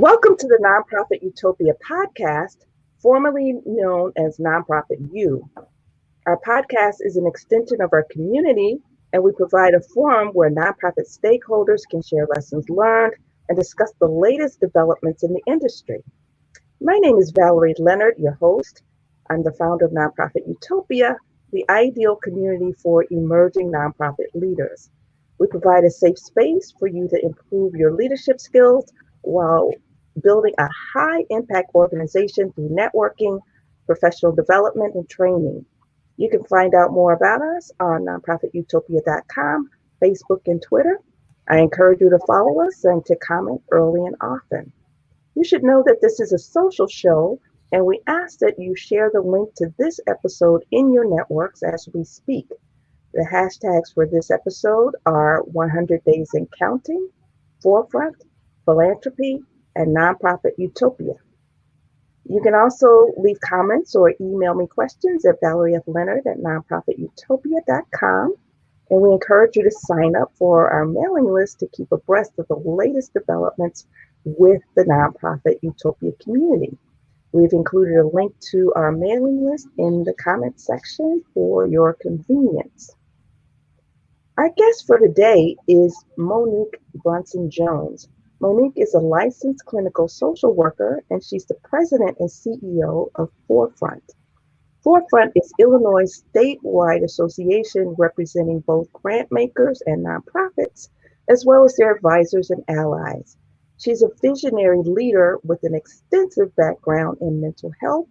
Welcome to the Nonprofit Utopia podcast, formerly known as Nonprofit U. Our podcast is an extension of our community, and we provide a forum where nonprofit stakeholders can share lessons learned and discuss the latest developments in the industry. My name is Valerie Leonard, your host. I'm the founder of Nonprofit Utopia, the ideal community for emerging nonprofit leaders. We provide a safe space for you to improve your leadership skills while building a high impact organization through networking, professional development, and training. You can find out more about us on nonprofitutopia.com, Facebook, and Twitter. I encourage you to follow us and to comment early and often. You should know that this is a social show, and we ask that you share the link to this episode in your networks as we speak. The hashtags for this episode are 100 Days and Counting, Forefront, Philanthropy, and Nonprofit Utopia. You can also leave comments or email me questions at ValerieFLeonard@nonprofitutopia.com. And we encourage you to sign up for our mailing list to keep abreast of the latest developments with the Nonprofit Utopia community. We've included a link to our mailing list in the comment section for your convenience. Our guest for today is Monique Brunson-Jones. Monique is a licensed clinical social worker, and she's the president and CEO of Forefront. Forefront is Illinois' statewide association representing both grantmakers and nonprofits, as well as their advisors and allies. She's a visionary leader with an extensive background in mental health,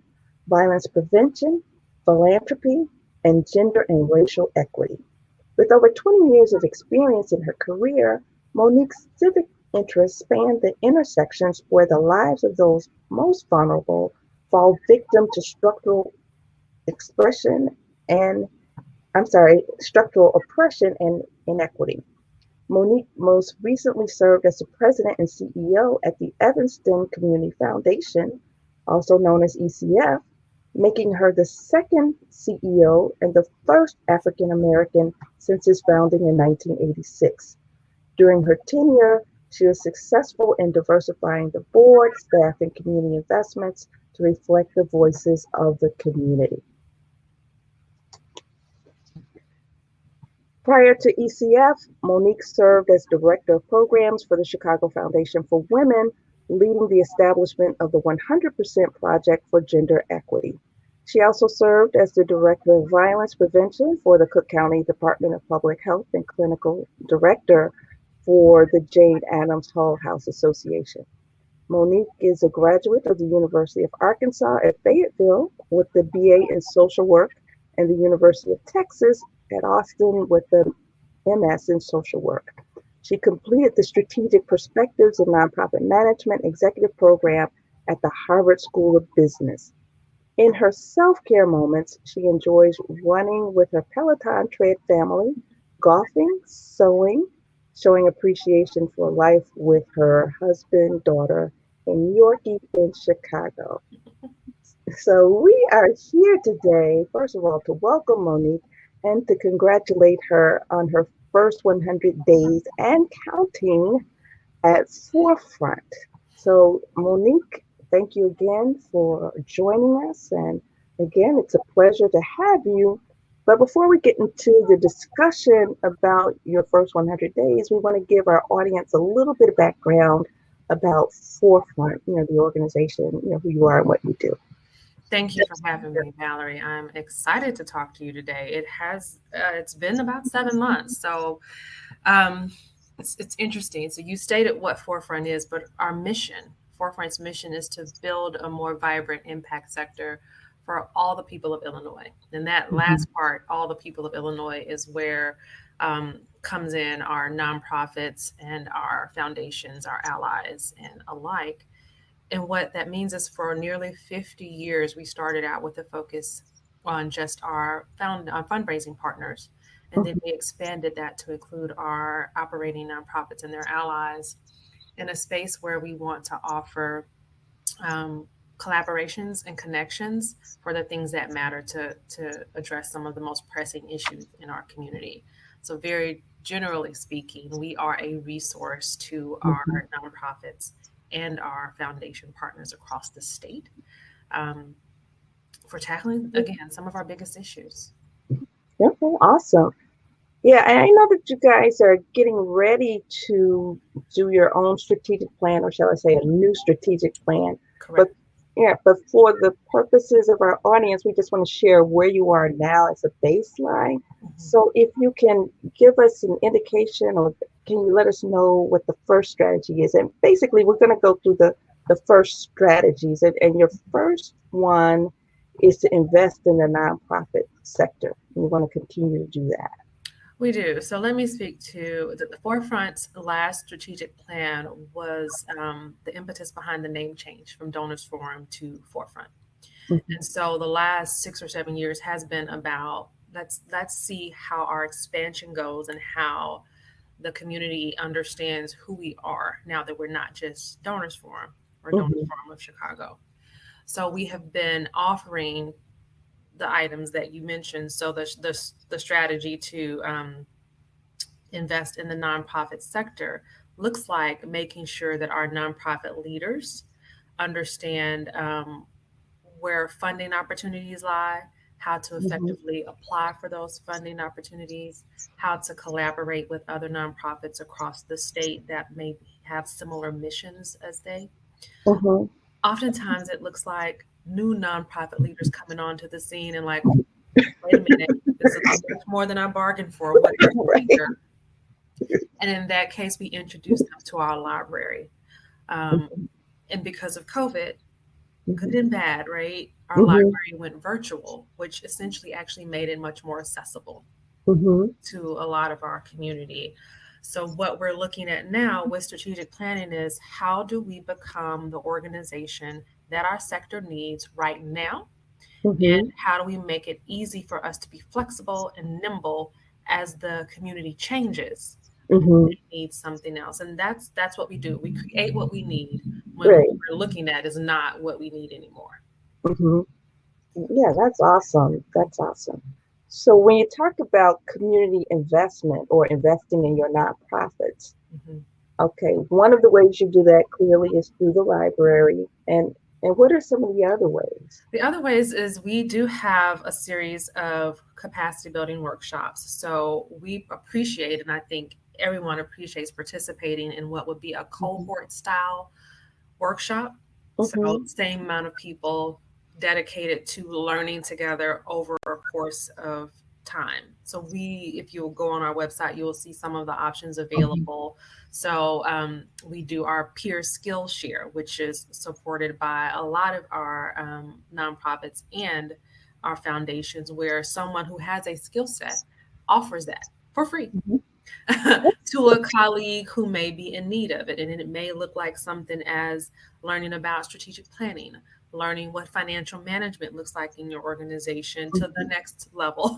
violence prevention, philanthropy, and gender and racial equity. With over 20 years of experience in her career, Monique's civic interests span the intersections where the lives of those most vulnerable fall victim to structural oppression and inequity. Monique most recently served as the president and CEO at the Evanston Community Foundation, also known as ECF, making her the second CEO and the first African American since its founding in 1986. During her tenure, she was successful in diversifying the board, staff, and community investments to reflect the voices of the community. Prior to ECF, Monique served as Director of Programs for the Chicago Foundation for Women, leading the establishment of the 100% Project for Gender Equity. She also served as the Director of Violence Prevention for the Cook County Department of Public Health and Clinical Director for the Jane Addams Hull House Association. Monique is a graduate of the University of Arkansas at Fayetteville with the BA in Social Work and the University of Texas at Austin with the MS in Social Work. She completed the Strategic Perspectives in Nonprofit Management Executive Program at the Harvard School of Business. In her self-care moments, she enjoys running with her Peloton Tread family, golfing, sewing, showing appreciation for life with her husband, daughter, and Yorkie in Chicago. So we are here today, first of all, to welcome Monique and to congratulate her on her first 100 days and counting at Forefront. So Monique, thank you again for joining us. And again, it's a pleasure to have you. But before we get into the discussion about your first 100 days, we want to give our audience a little bit of background about Forefront, the organization, who you are and what you do. Thank you for having me, Valerie. I'm excited to talk to you today. It's been about 7 months, so it's interesting. So you stated what Forefront is, but Forefront's mission is to build a more vibrant impact sector for all the people of Illinois. And that last part, all the people of Illinois, is where comes in our nonprofits and our foundations, our allies, and alike. And what that means is for nearly 50 years, we started out with a focus on just our fundraising partners. And then we expanded that to include our operating nonprofits and their allies in a space where we want to offer collaborations and connections for the things that matter to address some of the most pressing issues in our community. So very generally speaking, we are a resource to our nonprofits and our foundation partners across the state, um, for tackling, again, some of our biggest issues. Okay, awesome. Yeah, and I know that you guys are getting ready to do your own strategic plan, or shall I say, a new strategic plan. But Correct. yeah, but for the purposes of our audience, we just want to share where you are now as a baseline. Mhm. So if you can give us an indication, or can you let us know what the first strategy is? And basically, we're going to go through the first strategies. And your first one is to invest in the nonprofit sector. And we want to continue to do that. We do. So let me speak to the Forefront's last strategic plan was the impetus behind the name change from Donors Forum to Forefront. Mhm. And so the last 6 or 7 years has been about let's see how our expansion goes and how the community understands who we are now that we're not just Donors Forum or Donors Mhm. Forum of Chicago. So we have been offering the items that you mentioned. So the strategy to invest in the nonprofit sector looks like making sure that our nonprofit leaders understand where funding opportunities lie, how to Mhm. effectively apply for those funding opportunities, how to collaborate with other nonprofits across the state that may have similar missions as they. Mhm. Oftentimes, it looks like new nonprofit leaders coming onto the scene and like, wait a minute, this is much more than I bargained for. What else is Right. here? And in that case, we introduced them to our library. Um, Mhm. and because of COVID, good Mhm. and bad, right? Our Mhm. library went virtual, which essentially actually made it much more accessible Mhm. to a lot of our community. So, what we're looking at now with strategic planning is how do we become the organization that our sector needs right now? And Mhm. how do we make it easy for us to be flexible and nimble as the community changes and Mhm. needs something else? And that's what we do. We create what we need when what Right. we're looking at is not what we need anymore. Mhm. Yeah, that's awesome. That's awesome. So when you talk about community investment or investing in your nonprofits, Mhm. okay, one of the ways you do that clearly is through the library. And what are some of the other ways? The other ways is we do have a series of capacity building workshops. So we appreciate, and I think everyone appreciates participating in what would be a Mhm. cohort style workshop. So, Mhm. same amount of people dedicated to learning together over a course of time. So, if you go on our website, you will see some of the options Mhm. available. So, we do our peer skill share, which is supported by a lot of our nonprofits and our foundations, where someone who has a skill set offers that for free Mhm. to a colleague who may be in need of it. And it may look like something as learning about strategic planning, learning what financial management looks like in your organization to the Mhm. next level,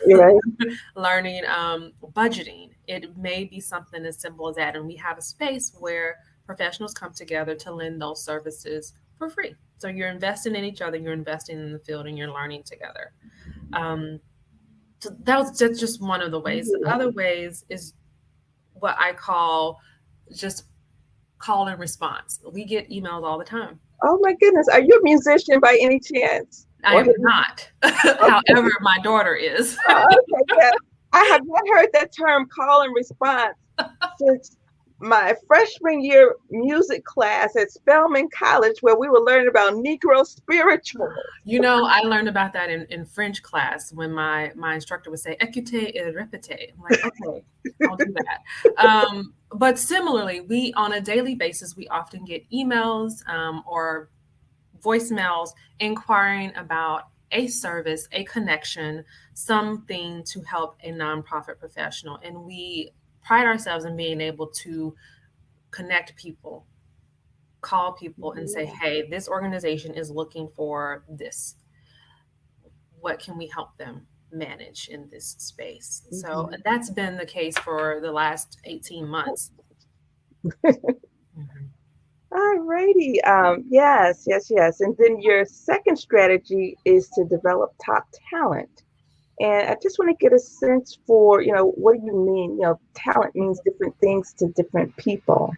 You're right. learning budgeting. It may be something as simple as that. And we have a space where professionals come together to lend those services for free. So you're investing in each other, you're investing in the field, and you're learning together. Um, so that's just one of the ways. The Yeah. other ways is what I call just call and response. We get emails all the time. Oh my goodness. Are you a musician by any chance? I Or am have you? not. Okay. However, my daughter is. Okay. Yeah. I have not heard that term call and response since my freshman year music class at Spelman College, where we were learning about Negro spirituals. I learned about that in French class when my instructor would say "écoutez et répétez." I'm like, okay, I'll do that. But similarly, we on a daily basis we often get emails or voicemails inquiring about a service, a connection, something to help a nonprofit professional. And we pride ourselves in being able to connect people, call people, and say, Yeah. hey, this organization is looking for this. What can we help them manage in this space? So Mhm. that's been the case for the last 18 months. Mhm. All righty. Yes, yes, yes. And then your second strategy is to develop top talent. And I just want to get a sense for, what do you mean? Talent means different things to different people.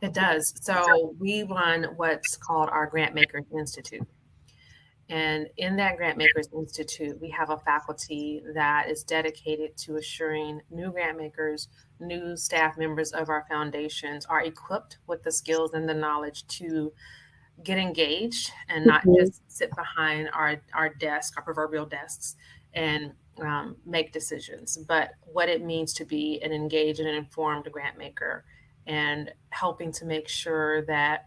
It does. So we run what's called our Grantmakers Institute. And in that Grantmakers Institute, we have a faculty that is dedicated to assuring new grantmakers, new staff members of our foundations are equipped with the skills and the knowledge to get engaged and not Mhm. just sit behind our desk, our proverbial desks, and make decisions, but what it means to be an engaged and an informed grant maker and helping to make sure that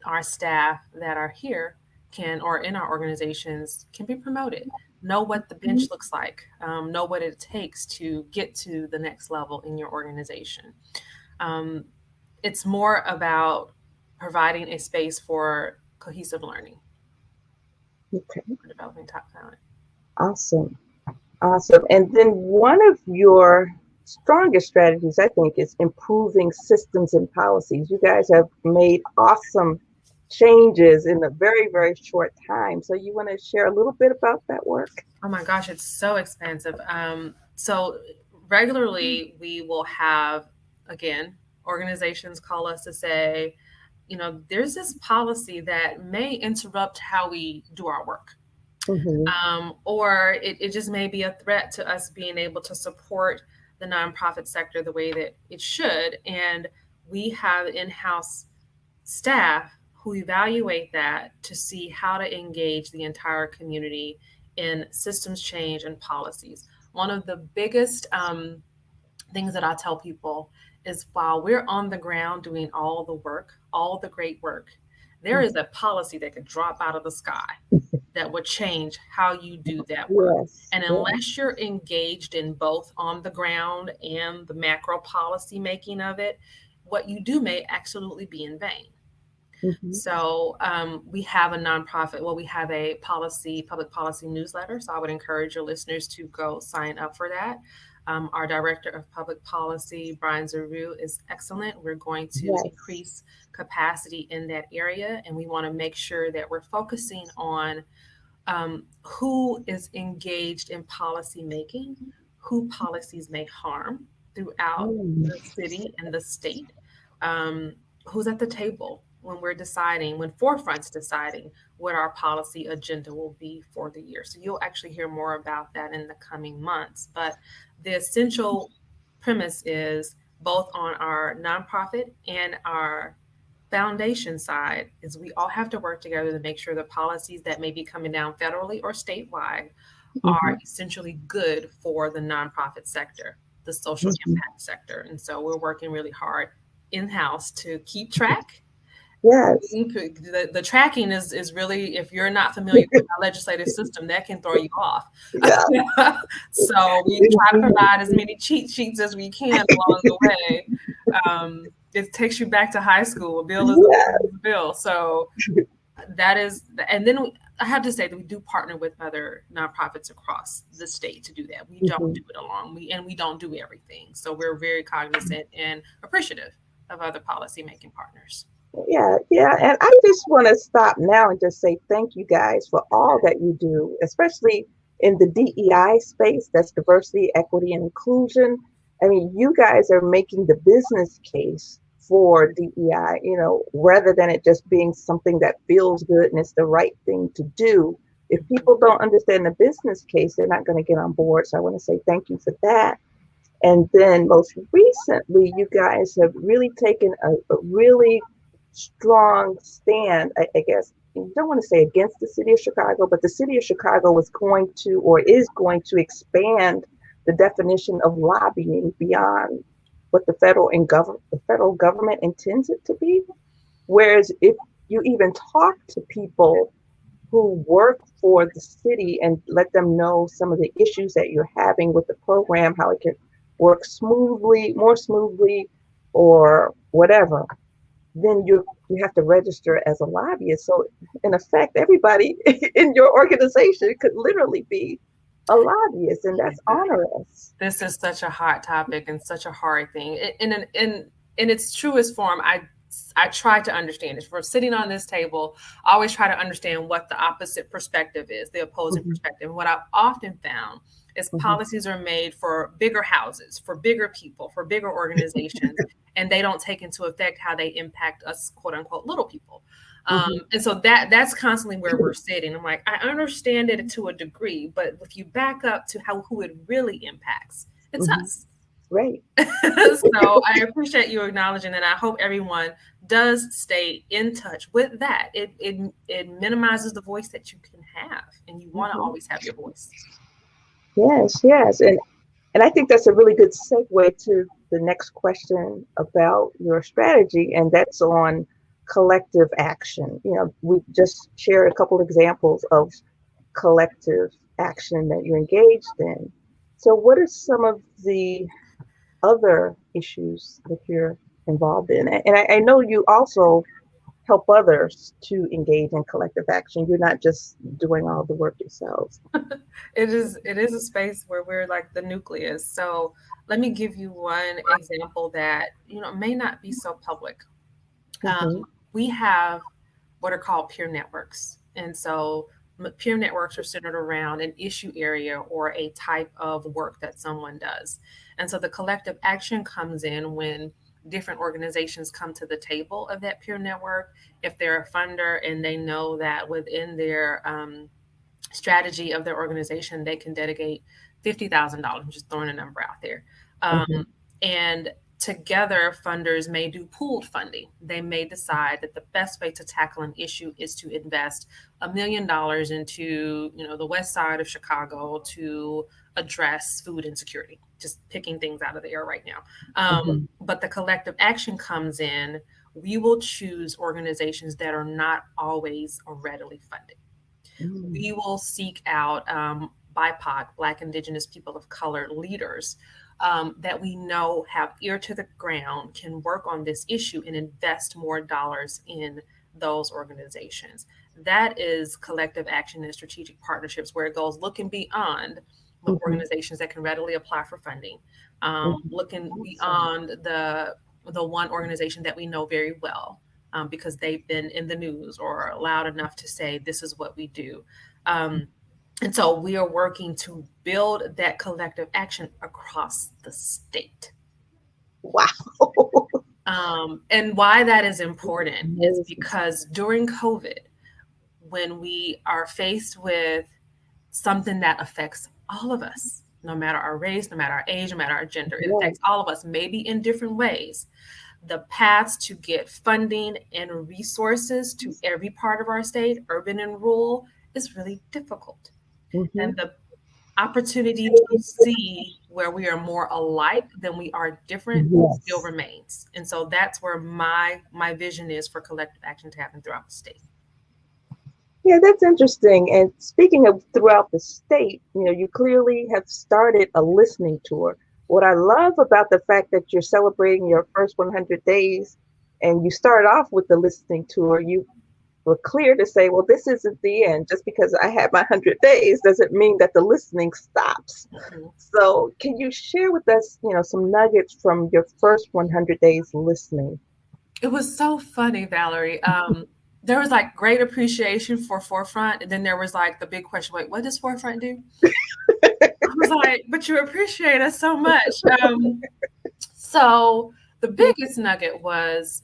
our staff that are here can, or in our organizations, can be promoted. Know what the bench looks like, know what it takes to get to the next level in your organization. Um, it's more about providing a space for cohesive learning, Okay. for developing top talent. Awesome. Awesome. And then one of your strongest strategies, I think, is improving systems and policies. You guys have made awesome changes in a very, very short time. So you want to share a little bit about that work? Oh my gosh, it's so expensive. So regularly we will have, again, organizations call us to say, there's this policy that may interrupt how we do our work. Mm-hmm. Or it just may be a threat to us being able to support the nonprofit sector the way that it should. And we have in house staff who evaluate that to see how to engage the entire community in systems change and policies. One of the biggest things that I tell people is while we're on the ground doing all the work, all the great work, there is a policy that could drop out of the sky that would change how you do that work. Yes. And Yeah. unless you're engaged in both on the ground and the macro policy making of it, what you do may absolutely be in vain. Mm-hmm. So we have a nonprofit. Well, we have a public policy newsletter. So I would encourage your listeners to go sign up for that. Our director of public policy, Brian Zaru, is excellent. We're going to Yes. increase capacity in that area, and we want to make sure that we're focusing on who is engaged in policy making, who policies may harm throughout Mm. the city and the state, who's at the table when we're deciding, when Forefront's deciding what our policy agenda will be for the year. So you'll actually hear more about that in the coming months. But the essential premise is both on our nonprofit and our foundation side is we all have to work together to make sure the policies that may be coming down federally or statewide Mm-hmm. are essentially good for the nonprofit sector, the social Mm-hmm. impact sector. And so we're working really hard in-house to keep track. Yes. The tracking is really, if you're not familiar with our legislative system, that can throw you off. Yeah. So we try to provide as many cheat sheets as we can along the way. It takes you back to high school. A bill is Yeah. a bill. So that is, and then I have to say that we do partner with other nonprofits across the state to do that. We don't Mm-hmm. do it alone. We don't do everything. So we're very cognizant and appreciative of other policy making partners. Yeah, yeah. And I just want to stop now and just say thank you guys for all that you do, especially in the DEI space, that's diversity, equity, and inclusion. I mean, you guys are making the business case for DEI, rather than it just being something that feels good and it's the right thing to do. If people don't understand the business case, they're not going to get on board. So I want to say thank you for that. And then most recently, you guys have really taken a really strong stand, I guess. You don't want to say against the city of Chicago, but the city of Chicago was going to or is going to expand the definition of lobbying beyond what the federal government intends it to be. Whereas if you even talk to people who work for the city and let them know some of the issues that you're having with the program, how it can work smoothly, more smoothly, or whatever, then you have to register as a lobbyist. So in effect, everybody in your organization could literally be a lobbyist, and that's onerous. This is such a hot topic and such a hard thing. In its truest form, I try to understand it. If we're sitting on this table, I always try to understand what the opposite perspective is, the opposing Mm-hmm. perspective. What I've often found is Mhm. policies are made for bigger houses, for bigger people, for bigger organizations, and they don't take into effect how they impact us, quote unquote, little people. Mhm. And so that's constantly where we're sitting. I'm like, I understand it to a degree, but if you back up to who it really impacts, it's Mhm. us. Right. So I appreciate you acknowledging, and I hope everyone does stay in touch with that. It minimizes the voice that you can have, and you want to Mhm. always have your voice. Yes, yes. And I think that's a really good segue to the next question about your strategy, and that's on collective action. We just shared a couple examples of collective action that you're engaged in. So, what are some of the other issues that you're involved in? And I know you also help others to engage in collective action. You're not just doing all the work yourselves. It is a space where we're like the nucleus. So let me give you one example that may not be so public. Hmm. We have what are called peer networks. And so peer networks are centered around an issue area or a type of work that someone does. And so the collective action comes in when different organizations come to the table of that peer network. If they're a funder and they know that within their strategy of their organization, they can dedicate $50,000. I'm just throwing a number out there. Hmm. And together, funders may do pooled funding. They may decide that the best way to tackle an issue is to invest $1 million into, the west side of Chicago to address food insecurity. Just picking things out of the air right now. Hmm. But the collective action comes in. We will choose organizations that are not always readily funded. We Hmm. will seek out BIPOC, Black, Indigenous, people of color leaders that we know have ear to the ground, can work on this issue and invest more dollars in those organizations. That is collective action and strategic partnerships where it goes looking beyond Hmm. organizations that can readily apply for funding, Hmm. looking Awesome. beyond the one organization that we know very well, because they've been in the news or loud enough to say this is what we do. Um, and so we are working to build that collective action across the state. Wow. And why that is important is Amazing. because during COVID, when we are faced with something that affects all of us, no matter our race, no matter our age, no matter our gender, it Yes. affects all of us, maybe in different ways. The paths to get funding and resources to every part of our state, urban and rural, is really difficult. Hmm. And the opportunity to see where we are more alike than we are different still Yes. remains. And so that's where my vision is for collective action to happen throughout the state. Yeah, that's interesting. And speaking of throughout the state, you clearly have started a listening tour. What I love about the fact that you're celebrating your first 100 days and you start off with the listening tour, you were clear to say, well, this isn't the end. Just because I had my 100 days doesn't mean that the listening stops. Mhm. So, can you share with us, some nuggets from your first 100 days listening? It was so funny, Valerie. There was like great appreciation for Forefront, and then there was like the big question: wait, what does Forefront do? I was like, but you appreciate us so much. So the biggest nugget was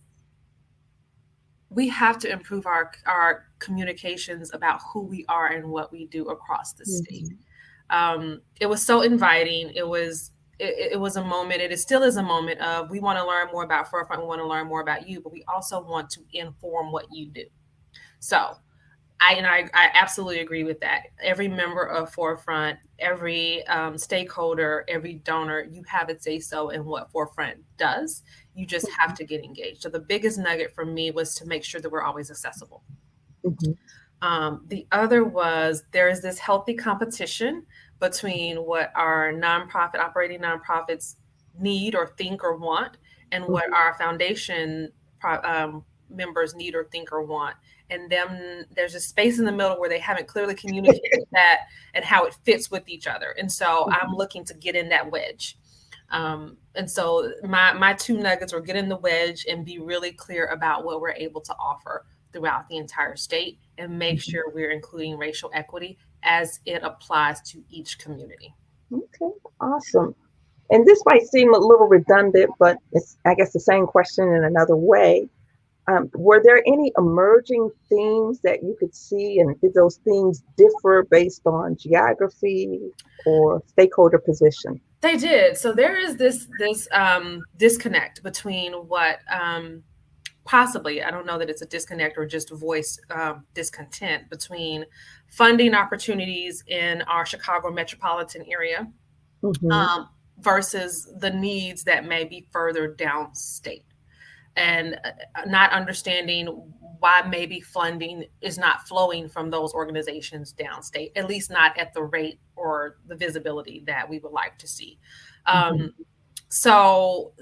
we have to improve our communications about who we are and what we do across the state. Mhm. It was so inviting. It was a moment. It is still is a moment of we want to learn more about Forefront. We want to learn more about you, but we also want to inform what you do. So I absolutely agree with that. Every member of Forefront, every stakeholder, every donor, you have a say so in what Forefront does. You just have to get engaged. So the biggest nugget for me was to make sure that we're always accessible. Mhm. The other was there is this healthy competition between what our nonprofit operating nonprofits need or think or want, and what Mhm. our foundation members need or think or want. And then there's a space in the middle where they haven't clearly communicated that and how it fits with each other. And so I'm Mhm. looking to get in that wedge. And so my two nuggets were get in the wedge and be really clear about what we're able to offer throughout the entire state and make Mhm. sure we're including racial equity as it applies to each community. Okay, awesome. And this might seem a little redundant, but it's, I guess, the same question in another way. Were there any emerging themes that you could see, and did those themes differ based on geography or stakeholder position? They did. So there is this disconnect between what possibly, I don't know that it's a disconnect or just voice discontent between funding opportunities in our Chicago metropolitan area Mm-hmm. um, versus the needs that may be further downstate, and not understanding why maybe funding is not flowing from those organizations downstate, at least not at the rate or the visibility that we would like to see. Mm-hmm. So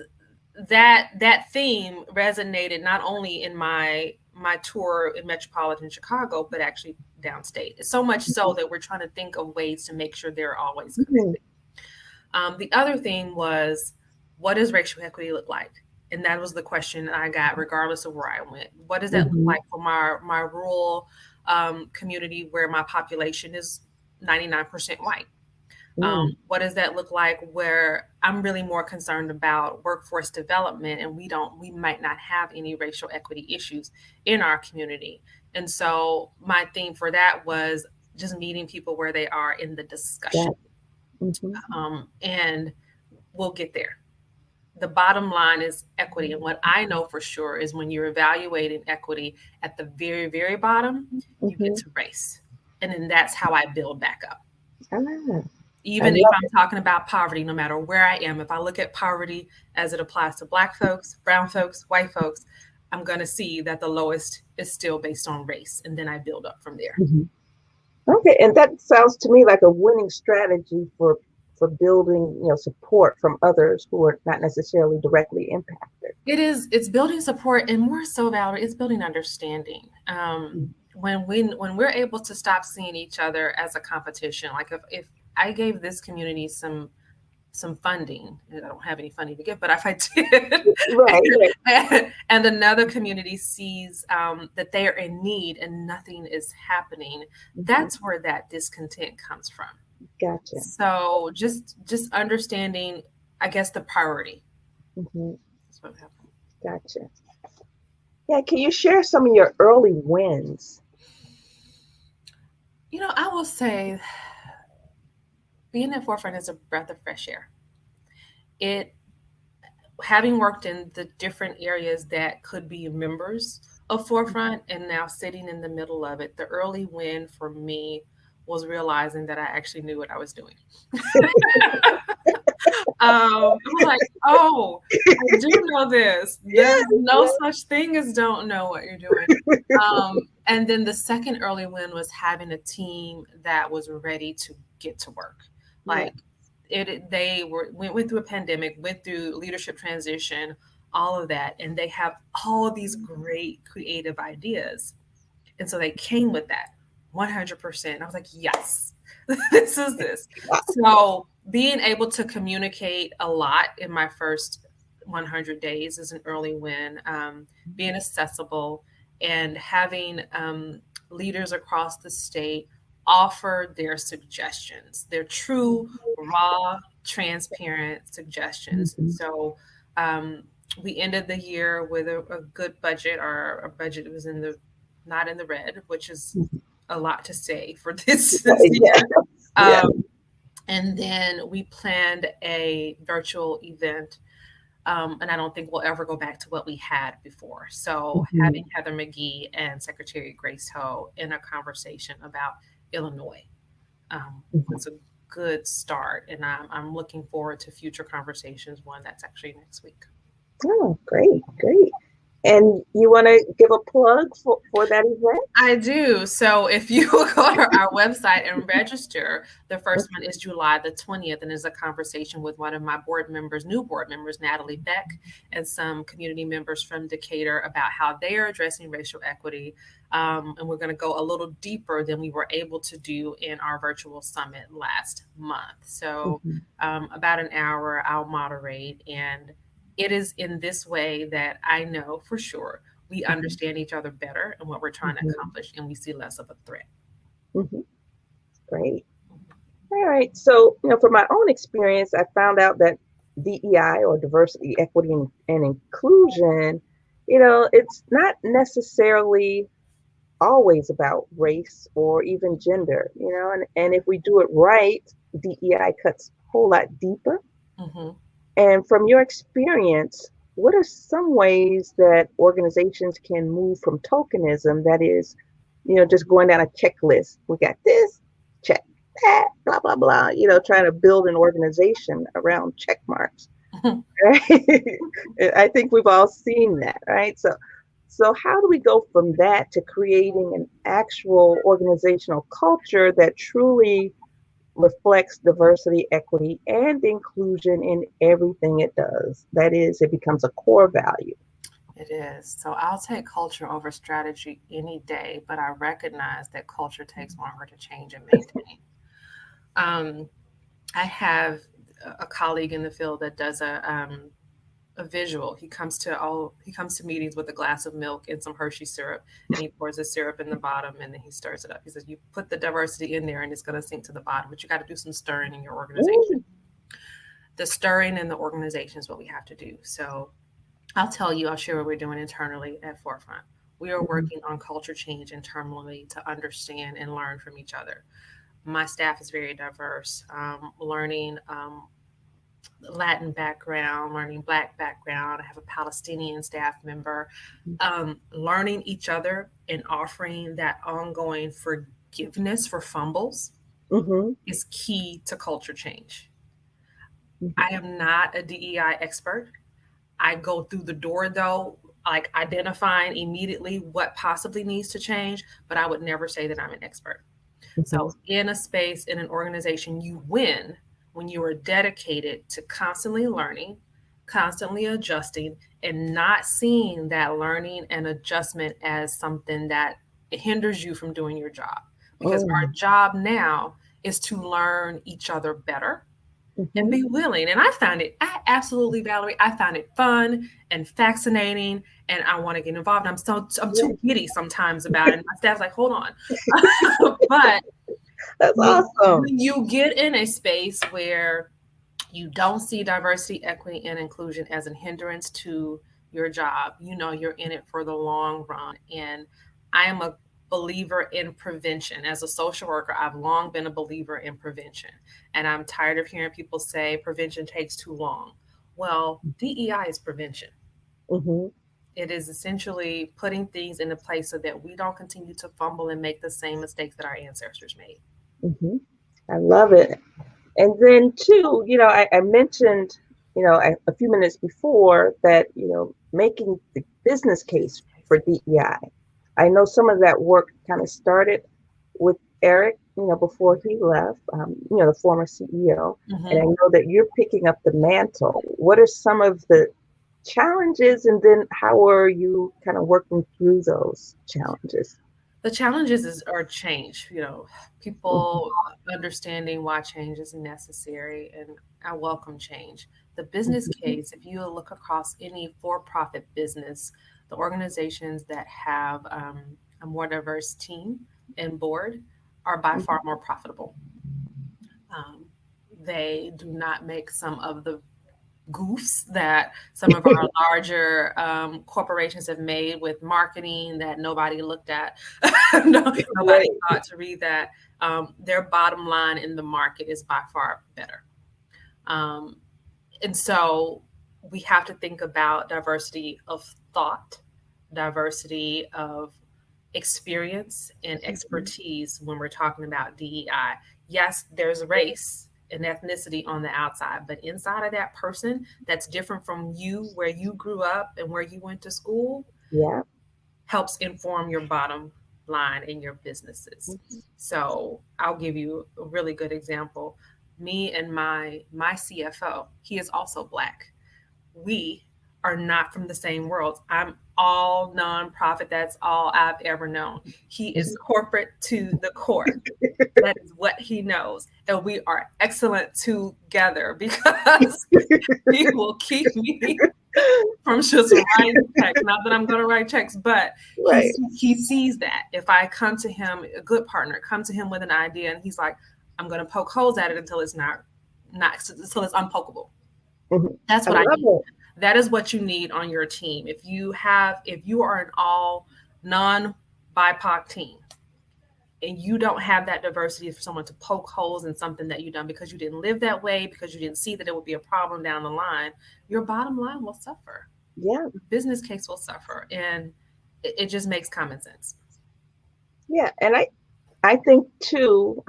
that theme resonated not only in my tour in metropolitan Chicago, but actually downstate. So much so that we're trying to think of ways to make sure they're always Mm-hmm. connected. The other thing was, what does racial equity look like? And that was the question I got, regardless of where I went. What does that look Mm-hmm. like for my rural community where my population is 99% white? Mm. What does that look like where I'm really more concerned about workforce development, and we might not have any racial equity issues in our community? And so my theme for that was just meeting people where they are in the discussion. That. Mm-hmm. And we'll get there. The bottom line is equity. And what I know for sure is when you're evaluating equity at the very, very bottom, you get Mm-hmm. to race. And then that's how I build back up. Ah, I Even if love I'm talking about poverty, no matter where I am, if I look at poverty as it applies to Black folks, brown folks, white folks, I'm going to see that the lowest is still based on race. And then I build up from there. it. Okay, and that sounds to me like a winning strategy for building, support from others who are not necessarily directly impacted. It's building support, and more so, Valerie, it's building understanding. When we're able to stop seeing each other as a competition, like if I gave this community some funding, and I don't have any funding to give, but if I Right. did, and another community sees that they are in need and nothing is happening, Mm-hmm. that's where that discontent comes from. Gotcha. So just understanding, I guess, the priority. Mm-hmm. That's what happened. Gotcha. Yeah, can you share some of your early wins? I will say being at Forefront is a breath of fresh air. It Having worked in the different areas that could be members of Forefront and now sitting in the middle of it, the early win for me was realizing that I actually knew what I was doing. I was like, oh, I do know this. Yeah. There's no such thing as don't know what you're doing. And then the second early win was having a team that was ready to get to work. Yeah. Like they went through a pandemic, went through leadership transition, all of that, and they have all these great creative ideas, and so they came with that 100%. I was like, yes, this is this. So being able to communicate a lot in my first 100 days is an early win. Being accessible and having leaders across the state offer their suggestions, their true, raw, transparent suggestions. And Mm-hmm. so we ended the year with a good budget. Our budget was not in the red, which is a lot to say for this Yeah. year. Yeah. And then we planned a virtual event. And I don't think we'll ever go back to what we had before. So Mm-hmm. having Heather McGee and Secretary Grace Ho in a conversation about Illinois was a good start. And I'm looking forward to future conversations, one that's actually next week. Oh, great, great. And you want to give a plug for that event? I do. So if you go to our website and register, the first one is July the 20th, and is a conversation with one of my new board members, Natalie Beck, and some community members from Decatur about how they are addressing racial equity. And we're going to go a little deeper than we were able to do in our virtual summit last month. So about an hour, I'll moderate, and it is in this way that I know for sure we understand each other better and what we're trying to Mm-hmm. accomplish, and we see less of a threat. Mm-hmm. Great. All right. So, from my own experience, I found out that DEI, or diversity, equity, and inclusion, it's not necessarily always about race or even gender, and if we do it right, DEI cuts a whole lot deeper. Mm-hmm. And from your experience, what are some ways that organizations can move from tokenism, that is, just going down a checklist? We got this, check that, blah, blah, blah, trying to build an organization around check marks. Right? I think we've all seen that, right? So how do we go from that to creating an actual organizational culture that truly reflects diversity, equity, and inclusion in everything it does? That is, it becomes a core value. It is. So I'll take culture over strategy any day, but I recognize that culture takes longer to change and maintain. Um, I have a colleague in the field that does a visual. He comes to meetings with a glass of milk and some Hershey syrup, and he pours the syrup in the bottom, and then he stirs it up. He says, "You put the diversity in there, and it's going to sink to the bottom, but you got to do some stirring in your organization." Ooh. The stirring in the organization is what we have to do. So I'll share what we're doing internally at Forefront. We are Mhm, working on culture change internally to understand and learn from each other. My staff is very diverse, learning Latin background, learning Black background. I have a Palestinian staff member. Learning each other and offering that ongoing forgiveness for fumbles mhm, is key to culture change. mhm, I am not a DEI expert. I go through the door though, like identifying immediately what possibly needs to change, but I would never say that I'm an expert. mhm. So, in a space, in an organization, you win when you are dedicated to constantly learning, constantly adjusting, and not seeing that learning and adjustment as something that hinders you from doing your job. Because our Mm, job now is to learn each other better and mhm. be willing. And I found it, absolutely, Valerie, I found it fun and fascinating, and I want to get involved. I'm Yeah, too giddy sometimes about it. And my staff's like, hold on. But that's awesome. when you get in a space where you don't see diversity, equity, and inclusion as a hindrance to your job, you know you're in it for the long run. And I am a believer in prevention. As a social worker, I've long been a believer in prevention. And I'm tired of hearing people say prevention takes too long. Well, DEI is prevention. Mhm, It is essentially putting things into place so that we don't continue to fumble and make the same mistakes that our ancestors made. mhm. I love it. And then too, I mentioned, a few minutes before that, making the business case for DEI. I know some of that work kind of started with Eric, before he left, the former CEO. And I Mhm. know that you're picking up the mantle. What are some of the challenges, and then how are you kind of working through those challenges? The challenges are change, Mhm, people understanding why change is necessary, and I welcome change. The business mhm, case, if you look across any for-profit business, the organizations that have a more diverse team and board are by mhm, far more profitable. Um, they do not make some of the goofs that some of our larger corporations have made with marketing that nobody looked at. No, nobody Right. thought to read that. Their bottom line in the market is by far better. Um, and so we have to think about diversity of thought, diversity of experience and Mhm, expertise when we're talking about DEI. Yes, there's race and ethnicity on the outside, but inside of that person that's different from you, where you grew up and where you went to school, yeah. helps inform your bottom line in your businesses. So I'll give you a really good example. Me and my CFO, he is also Black. We are not from the same world. I'm all nonprofit. That's all I've ever known. He is Mhm. corporate to the core. That is what he knows. And we are excellent together because he will keep me from just writing checks. Not that I'm going to write checks, but Right. he sees that. If I come to him, a good partner, come to him with an idea, and he's like, I'm going to poke holes at it until it's not until it's unpokable. Mhm. That's I what I love need. it. That is what you need on your team. If you are an all non BIPOC team, and you don't have that diversity for someone to poke holes in something that you've done because you didn't live that way, because you didn't see that it would be a problem down the line, your bottom line will suffer. Yeah, Business case will suffer. And it just makes common sense. yeah, and I think too,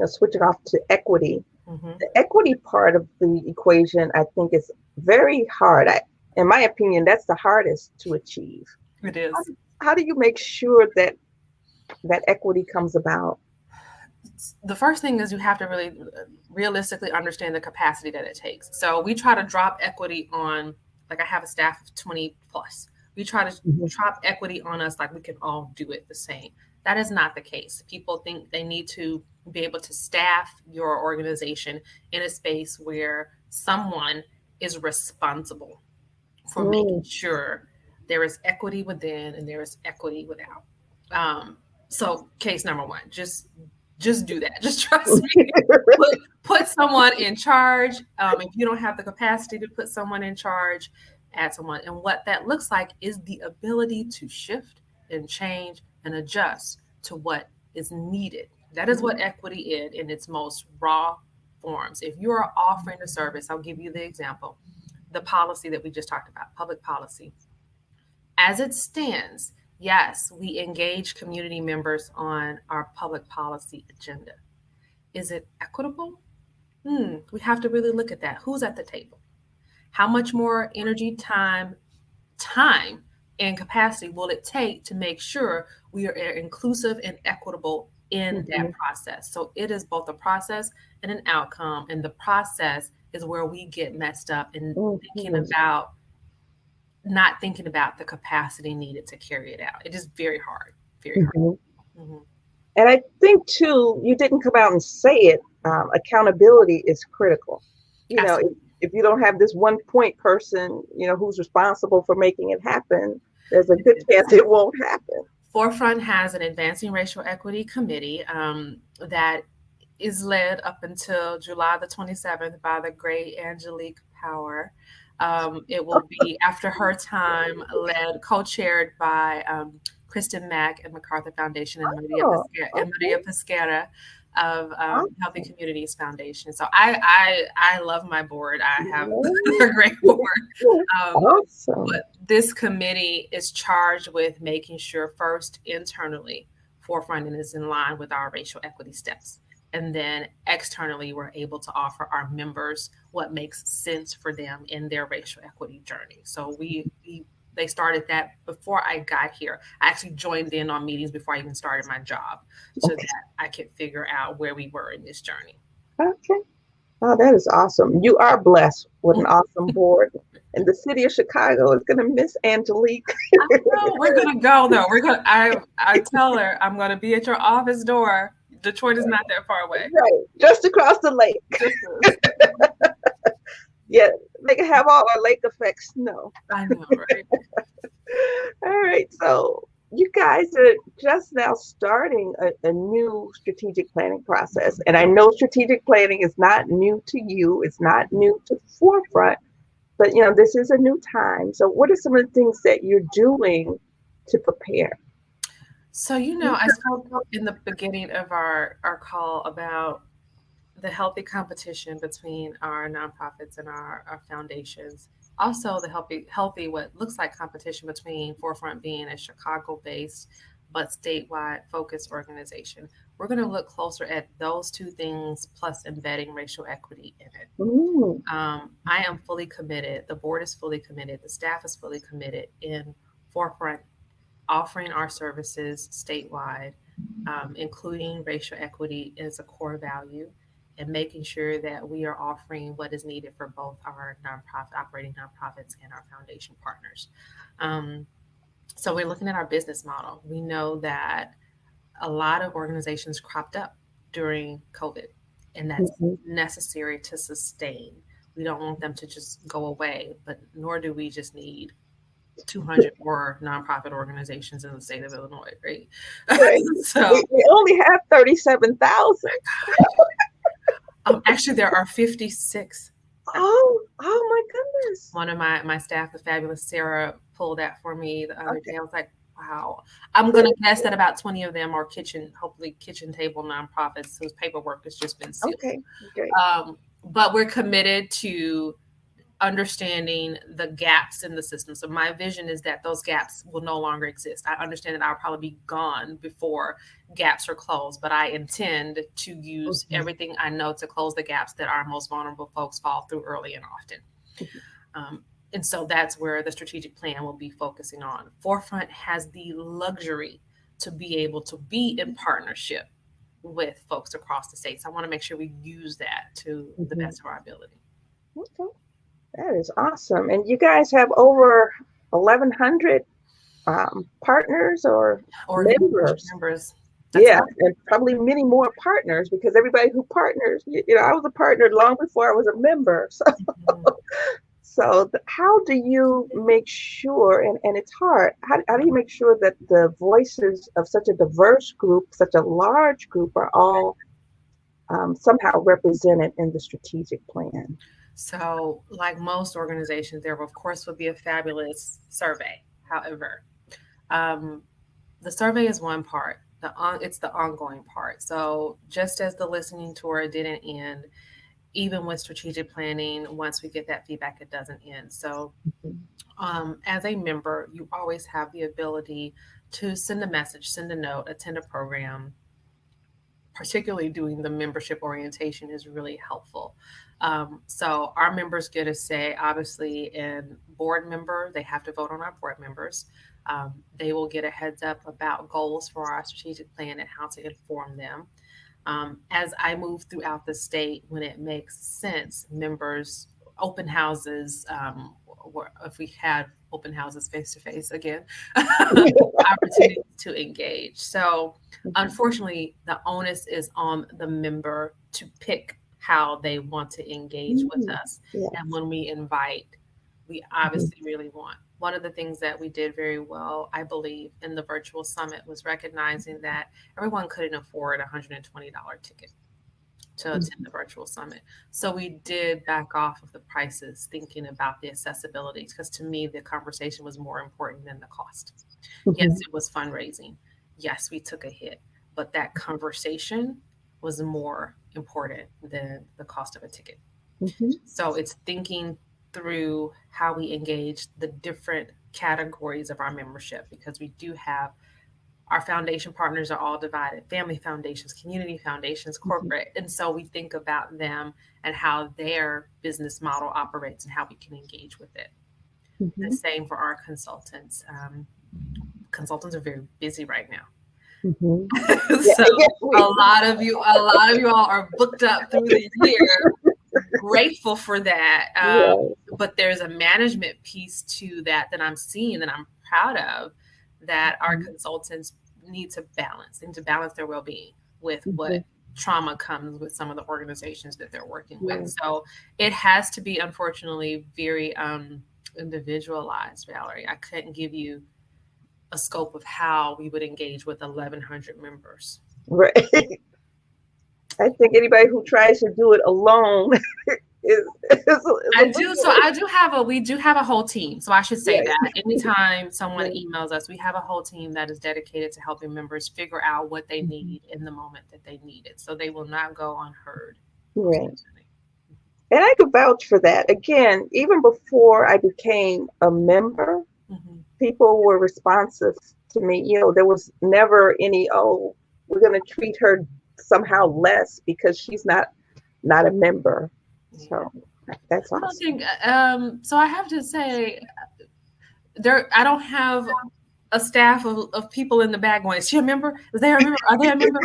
switching off to equity, Hmm. the equity part of the equation, I think is very hard. In my opinion, that's the hardest to achieve. It How is. do, how do you make sure that that equity comes about? The first thing is you have to really realistically understand the capacity that it takes. So we try to drop equity on, like I have a staff of 20 plus. We try to Mhm. drop equity on us like we can all do it the same. That is not the case. People think they need to be able to staff your organization in a space where someone is responsible for making Mm. sure there is equity within and there is equity without. Um, so case number one, just do that. Just trust me. Put someone in charge. If you don't have the capacity to put someone in charge, add someone. And what that looks like is the ability to shift and change and adjust to what is needed. That is what equity is in its most raw forms. If you are offering a service, I'll give you the example, the policy that we just talked about, public policy. As it stands, yes, we engage community members on our public policy agenda. Is it equitable? We have to really look at that. Who's at the table? How much more energy, time, and capacity will it take to make sure we are inclusive and equitable in that Mhm. process? So it is both a process and an outcome. And the process is where we get messed up in thinking Mhm. about not thinking about the capacity needed to carry it out. It is very hard, very hard. Mhm. Mhm. And I think too, you didn't come out and say it. Accountability is critical. You know, Absolutely. if you don't have this one point person, who's responsible for making it happen, there's a It good is. chance it won't happen. Forefront has an Advancing Racial Equity Committee that is led up until July the 27th by the great Angelique Power. It will be after her time led, co-chaired by Kristen Mack and MacArthur Foundation and Oh, Maria okay. Pesquera of Healthy Awesome. Communities Foundation. So I love my board. I have Yeah. a great board. Um, Awesome. but this committee is charged with making sure first internally forefront is in line with our racial equity steps. And then externally, we're able to offer our members what makes sense for them in their racial equity journey. So they started that before I got here. I actually joined in on meetings before I even started my job so Okay. that I could figure out where we were in this journey. Okay. Oh, that is awesome. You are blessed with an awesome board. And the city of Chicago is going to miss Angelique. I know we're gonna go though. I tell her I'm gonna be at your office door. Detroit is not that far away. Right. Just across the lake. Just Yeah. They can have all our lake effect snow. I know, right? All right. So you guys are just now starting a new strategic planning process. And I know strategic planning is not new to you, it's not new to Forefront, but this is a new time. So what are some of the things that you're doing to prepare? So I spoke in the beginning of our call about the healthy competition between our nonprofits and our foundations. Also, the healthy what looks like competition between Forefront being a Chicago-based but statewide focused organization. We're going to look closer at those two things plus embedding racial equity in it. Mm, I am fully committed. The board is fully committed. The staff is fully committed in Forefront offering our services statewide, including racial equity as a core value, and making sure that we are offering what is needed for both our operating nonprofits and our foundation partners. Um, so we're looking at our business model. We know that a lot of organizations cropped up during COVID, and that's mhm. necessary to sustain. We don't want them to just go away, but nor do we just need 200 more nonprofit organizations in the state of Illinois, right? Right. So We only have 37,000. actually, there are 56. Oh my goodness. One of my staff, the fabulous Sarah, pulled that for me the other day. I was like, wow. I'm going to guess that about 20 of them are hopefully kitchen table nonprofits whose paperwork has just been sealed. Okay. Great. But we're committed to understanding the gaps in the system. So my vision is that those gaps will no longer exist. I understand that I'll probably be gone before gaps are closed, but I intend to use everything I know to close the gaps that our most vulnerable folks fall through early and often. And so that's where the strategic plan will be focusing on. Forefront has the luxury to be able to be in partnership with folks across the states. I want to make sure we use that to the best of our ability. Okay. That is awesome. And you guys have over 1,100 partners or members. That's yeah, and probably many more partners, because everybody who partners, I was a partner long before I was a member. So, how do you make sure, and it's hard, how do you make sure that the voices of such a diverse group, such a large group, are all somehow represented in the strategic plan? So, like most organizations, there, of course, would be a fabulous survey. However, the survey is one part. It's the ongoing part. So, just as the listening tour didn't end, even with strategic planning, once we get that feedback, it doesn't end. So, as a member, you always have the ability to send a message, send a note, attend a program. Particularly doing the membership orientation is really helpful. So our members get a say, obviously, in board member. They have to vote on our board members. They will get a heads up about goals for our strategic plan and how to inform them. As I move throughout the state, when it makes sense, members, open houses, if we had open houses face to face again, opportunities to engage. So unfortunately, the onus is on the member to pick how they want to engage with us. Yes. And when we invite, we obviously really want. One of the things that we did very well, I believe, in the virtual summit was recognizing that everyone couldn't afford a $120 ticket to attend the virtual summit. So we did back off of the prices, thinking about the accessibility, because to me, the conversation was more important than the cost. Yes, it was fundraising. Yes, we took a hit, but that conversation was more important than the cost of a ticket. So it's thinking through how we engage the different categories of our membership, because we do have our foundation partners are all divided: family foundations, community foundations, corporate. And so we think about them and how their business model operates and how we can engage with it. The same for our consultants. Consultants are very busy right now. So a lot of you all are booked up through the year. Grateful for that. But there's a management piece to that I'm seeing, that I'm proud of, that our consultants need to balance their well-being with what trauma comes with some of the organizations that they're working with. So it has to be, unfortunately, very individualized, Valerie. I couldn't give you a scope of how we would engage with 1,100 members. Right. I think anybody who tries to do it alone we do have a whole team. So I should say that anytime someone emails us, we have a whole team that is dedicated to helping members figure out what they need in the moment that they need it. So they will not go unheard. Right. And I could vouch for that. Again, even before I became a member, people were responsive to me. There was never any, we're going to treat her somehow less because she's not a member. So that's awesome. So I have to say, I don't have a staff of people in the back going, is she a member? Is they a member? Are they a member?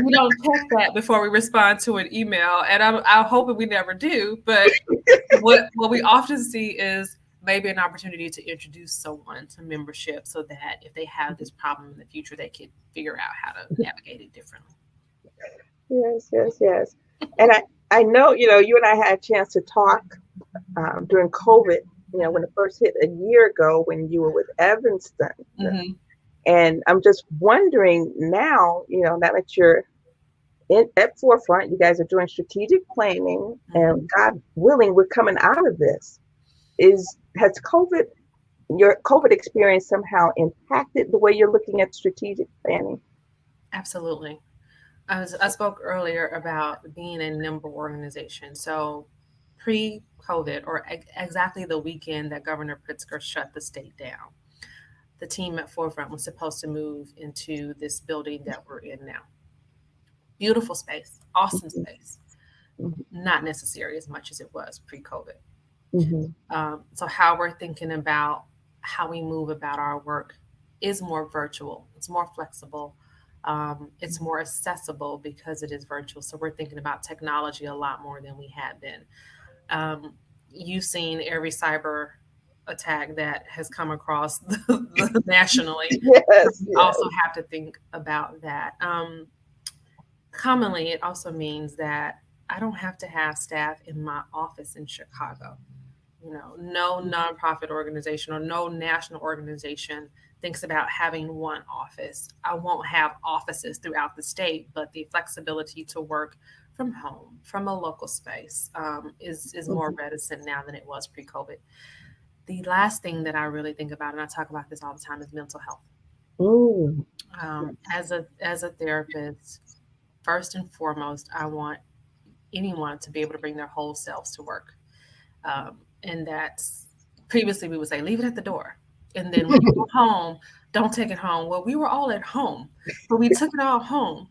We don't check that before we respond to an email. And I'm hoping we never do. But what we often see is maybe an opportunity to introduce someone to membership, so that if they have this problem in the future, they could figure out how to navigate it differently. Yes. And I know, you and I had a chance to talk during COVID, when it first hit a year ago when you were with Evanston. Mm-hmm. And I'm just wondering now, now that you're at forefront, you guys are doing strategic planning, Mm-hmm. and God willing, we're coming out of this. Has your COVID experience somehow impacted the way you're looking at strategic planning? Absolutely. I spoke earlier about being a nimble organization. So, pre COVID, or exactly the weekend that Governor Pritzker shut the state down, the team at Forefront was supposed to move into this building that we're in now. Beautiful space, awesome space, Mhm, not necessary as much as it was pre COVID. mhm, So, how we're thinking about how we move about our work is more virtual, it's more flexible, it's more accessible because it is virtual. So, we're thinking about technology a lot more than we had been. You've seen every cyber attack that has come across nationally. So yes, we yes. also have to think about that. Commonly, it also means that I don't have to have staff in my office in Chicago. No nonprofit organization or no national organization thinks about having one office. I won't have offices throughout the state, but the flexibility to work from home, from a local space, is more Mhm. reticent now than it was pre-COVID. The last thing that I really think about, and I talk about this all the time, is mental health. Mm, As a therapist, first and foremost, I want anyone to be able to bring their whole selves to work. And that's previously we would say leave it at the door, and then when you go home, don't take it home. Well, we were all at home, but we took it all home.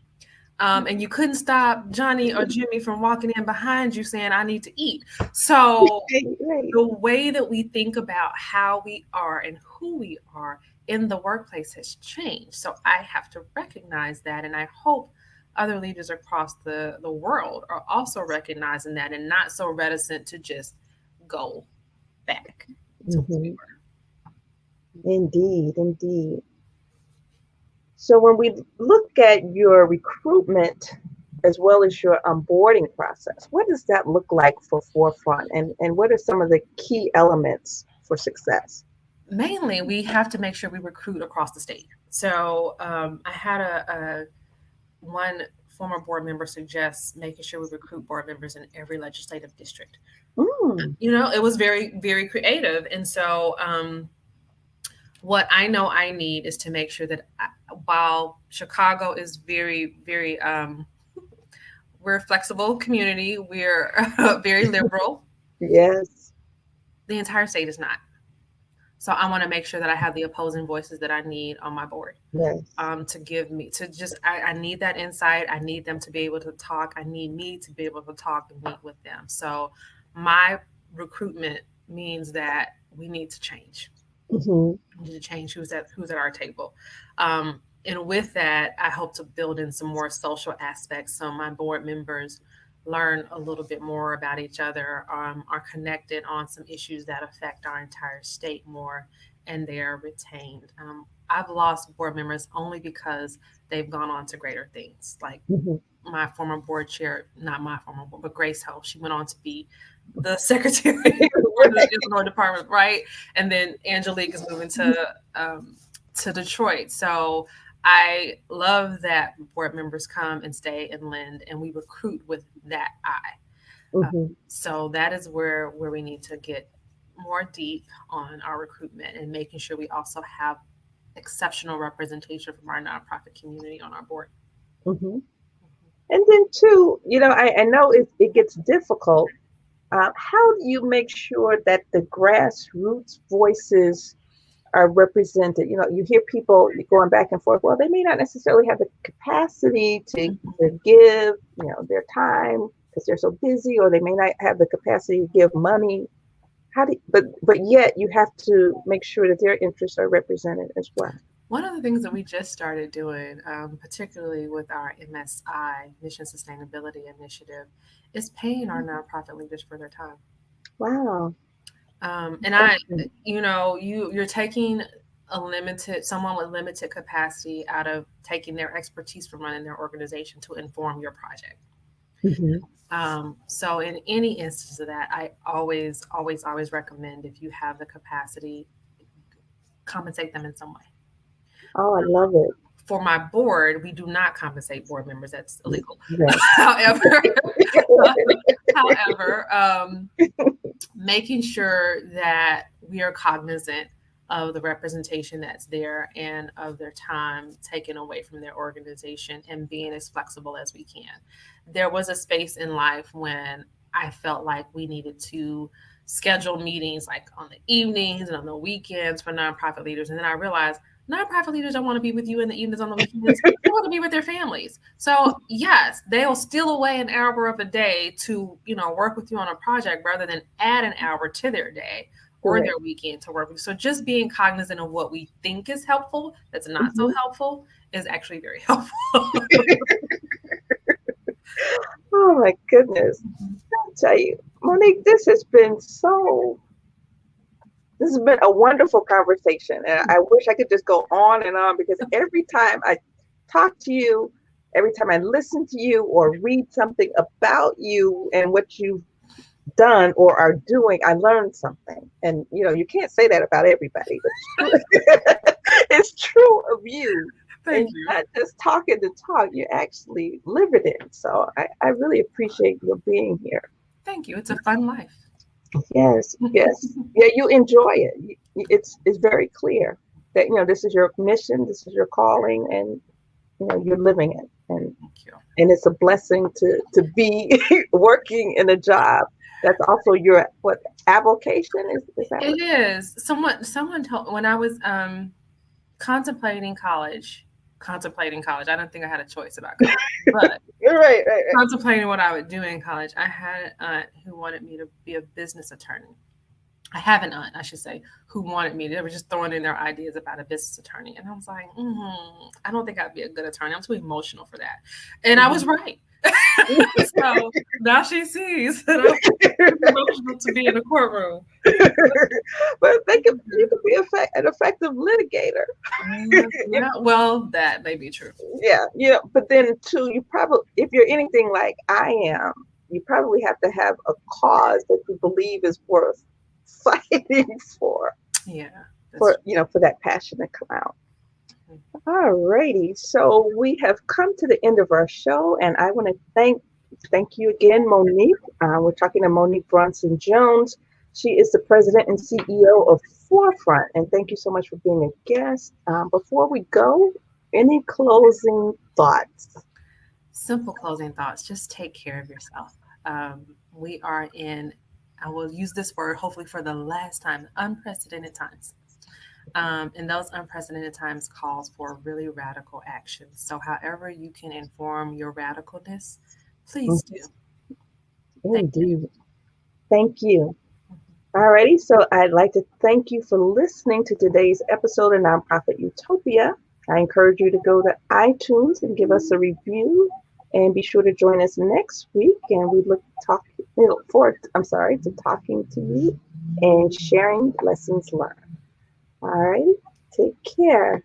And you couldn't stop Johnny or Jimmy from walking in behind you saying, I need to eat. So right, right. the way that we think about how we are and who we are in the workplace has changed. So I have to recognize that. And I hope other leaders across the world are also recognizing that and not so reticent to just go back to where we Mhm. were. Indeed, indeed. So when we look at your recruitment as well as your onboarding process, what does that look like for Forefront, and what are some of the key elements for success? Mainly, we have to make sure we recruit across the state. So I had a one former board member suggest making sure we recruit board members in every legislative district. Mm, It was very, very creative. And so, what I know I need is to make sure that while Chicago is very, very, we're a flexible community, we're very liberal, yes, the entire state is not. So, I want to make sure that I have the opposing voices that I need on my board. yes. To give me to just I need that insight. I need them to be able to talk. I need me to be able to talk and meet with them. So my recruitment means that we need to change. Hmm. We need to change who's at our table. And with that, I hope to build in some more social aspects so my board members learn a little bit more about each other, are connected on some issues that affect our entire state more, and they are retained. I've lost board members only because they've gone on to greater things. Like Hmm. my former board chair, not my former board, but Grace Hope, she went on to be the secretary for the Illinois Department, right? And then Angelique is moving to Detroit. So I love that board members come and stay and lend, and we recruit with that eye. Hmm. So that is where we need to get more deep on our recruitment and making sure we also have exceptional representation from our nonprofit community on our board. Hmm. And then too, I know it gets difficult. How do you make sure that the grassroots voices are represented? You hear people going back and forth. Well, they may not necessarily have the capacity to give, their time because they're so busy, or they may not have the capacity to give money. But yet you have to make sure that their interests are represented as well. One of the things that we just started doing, particularly with our MSI, Mission Sustainability Initiative, is paying our nonprofit leaders for their time. Wow. And you're taking someone with limited capacity out of taking their expertise from running their organization to inform your project. Mhm. So in any instance of that, I always recommend, if you have the capacity, compensate them in some way. Oh, I love it. For my board, we do not compensate board members. That's illegal. Yes. However, however, making sure that we are cognizant of the representation that's there and of their time taken away from their organization, and being as flexible as we can. There was a space in life when I felt like we needed to schedule meetings like on the evenings and on the weekends for nonprofit leaders. And then I realized nonprofit leaders don't want to be with you in the evenings, on the weekends. They want to be with their families. So yes, they'll steal away an hour of a day to, work with you on a project, rather than add an hour to their day or Correct. their weekend to work with you. So just being cognizant of what we think is helpful, that's not so Mhm. helpful, is actually very helpful. Oh my goodness. I'll tell you, Monique, this has been a wonderful conversation. And I wish I could just go on and on, because every time I talk to you, every time I listen to you or read something about you and what you've done or are doing, I learn something. And you can't say that about everybody, but it's true. It's true of you. And Thank you're you. not just talking to talk, you actually live it in. So I really appreciate your being here. Thank you. It's a fun life. Yes, yes. Yeah, you enjoy it. It's very clear that this is your mission, this is your calling, and you're living it. Thank you. And it's a blessing to be working in a job that's also your avocation. Is that what? It is. Someone told, when I was contemplating college, I don't think I had a choice about college, but You're right, right, right. contemplating what I would do in college, I had an aunt who wanted me to be a business attorney. I have an aunt, I should say, who wanted me. They were just throwing in their ideas about a business attorney, and I was like, I don't think I'd be a good attorney. I'm too emotional for that, and I was Mhm. right. So now she sees that I'm too emotional to be in a courtroom. But you could be an effective litigator. Yeah, well, that may be true. Yeah, but then too, you probably, if you're anything like I am, you probably have to have a cause that you believe is worth fighting for, Yeah, that's for for that passion to come out. true. All righty, so we have come to the end of our show, and I want to thank you again, Monique. We're talking to Monique Bronson Jones. She is the president and CEO of Forefront, and thank you so much for being a guest. Before we go, any closing thoughts? Simple closing thoughts. Just take care of yourself. We are in, I will use this word hopefully for the last time, unprecedented times. And those unprecedented times calls for really radical action. So however you can inform your radicalness, please do. Thank you. Indeed. Thank you. Alrighty, so I'd like to thank you for listening to today's episode of Nonprofit Utopia. I encourage you to go to iTunes and give us a review, and be sure to join us next week. And we look forward, to talking to you and sharing lessons learned. All right, take care.